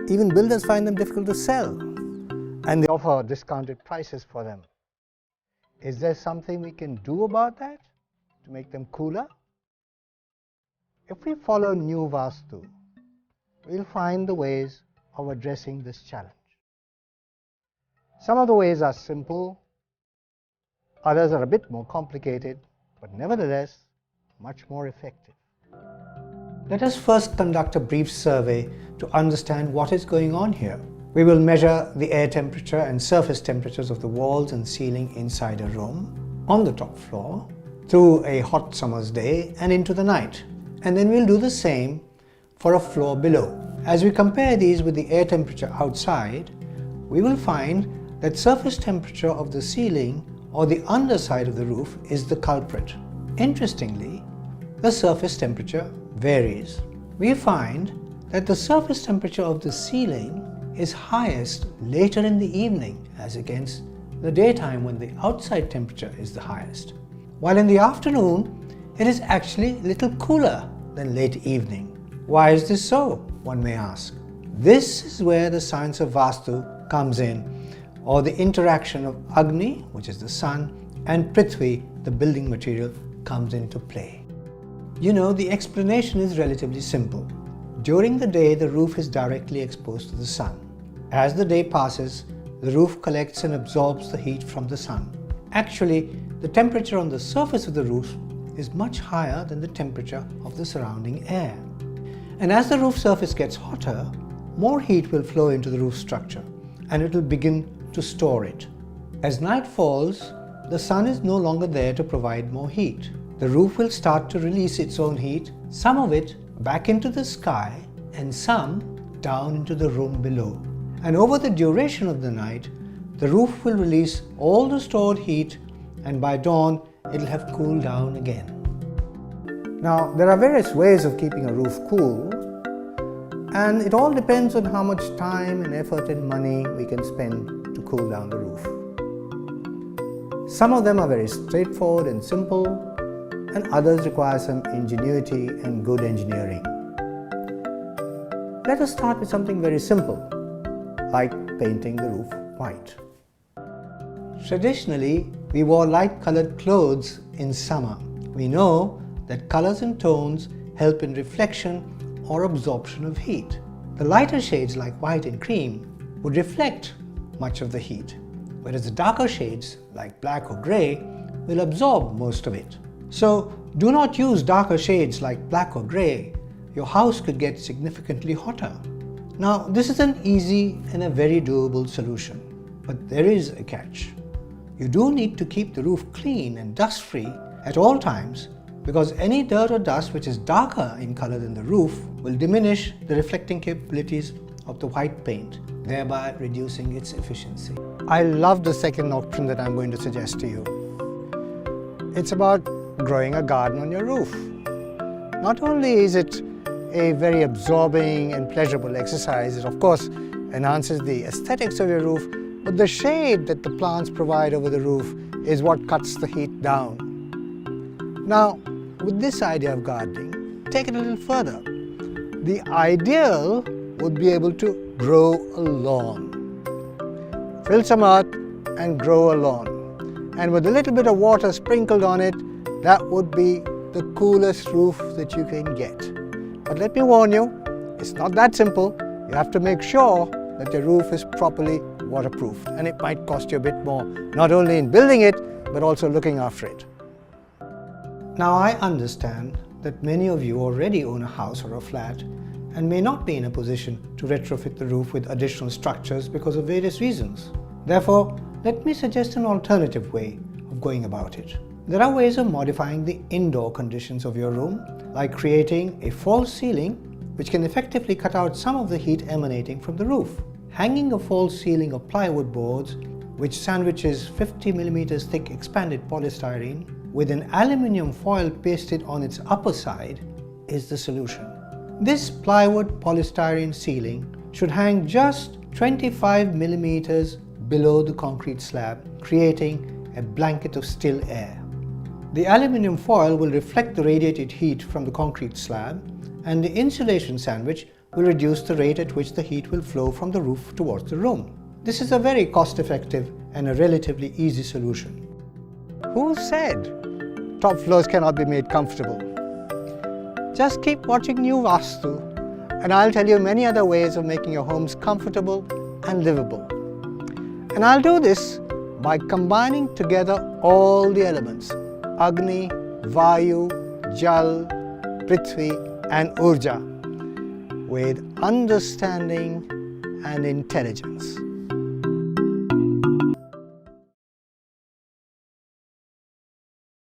Even builders find them difficult to sell, and they offer discounted prices for them. Is there something we can do about that to make them cooler? If we follow new Vastu, we'll find the ways of addressing this challenge. Some of the ways are simple, others are a bit more complicated, but nevertheless much more effective. Let us first conduct a brief survey to understand what is going on here. We will measure the air temperature and surface temperatures of the walls and ceiling inside a room, on the top floor, through a hot summer's day and into the night. And then we'll do the same for a floor below. As we compare these with the air temperature outside, we will find that surface temperature of the ceiling or the underside of the roof is the culprit. Interestingly, the surface temperature varies. We find that the surface temperature of the ceiling is highest later in the evening as against the daytime when the outside temperature is the highest. While in the afternoon, it is actually a little cooler than late evening. Why is this so, one may ask? This is where the science of Vastu comes in, or the interaction of Agni, which is the sun, and Prithvi, the building material, comes into play. You know, the explanation is relatively simple. During the day, the roof is directly exposed to the sun. As the day passes, the roof collects and absorbs the heat from the sun. Actually, the temperature on the surface of the roof is much higher than the temperature of the surrounding air. And as the roof surface gets hotter, more heat will flow into the roof structure and it will begin to store it. As night falls, the sun is no longer there to provide more heat. The roof will start to release its own heat, some of it back into the sky and some down into the room below. And over the duration of the night, the roof will release all the stored heat and by dawn it'll have cooled down again. Now, there are various ways of keeping a roof cool, and it all depends on how much time and effort and money we can spend to cool down the roof. Some of them are very straightforward and simple, and others require some ingenuity and good engineering. Let us start with something very simple, like painting the roof white. Traditionally, we wore light-colored clothes in summer. We know that colors and tones help in reflection or absorption of heat. The lighter shades like white and cream would reflect much of the heat, whereas the darker shades like black or grey will absorb most of it. So do not use darker shades like black or grey. Your house could get significantly hotter. Now, this is an easy and a very doable solution, but there is a catch. You do need to keep the roof clean and dust-free at all times, because any dirt or dust which is darker in color than the roof will diminish the reflecting capabilities of the white paint, thereby reducing its efficiency. I love the second doctrine that I'm going to suggest to you. It's about growing a garden on your roof. Not only is it a very absorbing and pleasurable exercise, it of course enhances the aesthetics of your roof, but the shade that the plants provide over the roof is what cuts the heat down. Now, with this idea of gardening, take it a little further. The ideal would be able to grow a lawn. Fill some earth and grow a lawn. And with a little bit of water sprinkled on it, that would be the coolest roof that you can get. But let me warn you, it's not that simple. You have to make sure that your roof is properly waterproof, and it might cost you a bit more, not only in building it, but also looking after it. Now, I understand that many of you already own a house or a flat and may not be in a position to retrofit the roof with additional structures because of various reasons. Therefore, let me suggest an alternative way of going about it. There are ways of modifying the indoor conditions of your room, like creating a false ceiling which can effectively cut out some of the heat emanating from the roof. hanging a false ceiling of plywood boards which sandwiches 50 mm thick expanded polystyrene with an aluminium foil pasted on its upper side is the solution. This plywood polystyrene ceiling should hang just 25 mm below the concrete slab, creating a blanket of still air. The aluminium foil will reflect the radiated heat from the concrete slab, and the insulation sandwich will reduce the rate at which the heat will flow from the roof towards the room. This is a very cost-effective and a relatively easy solution. Who said top floors cannot be made comfortable? Just keep watching New Vastu, and I'll tell you many other ways of making your homes comfortable and livable. And I'll do this by combining together all the elements: Agni, Vayu, Jal, Prithvi and Urja with understanding and intelligence.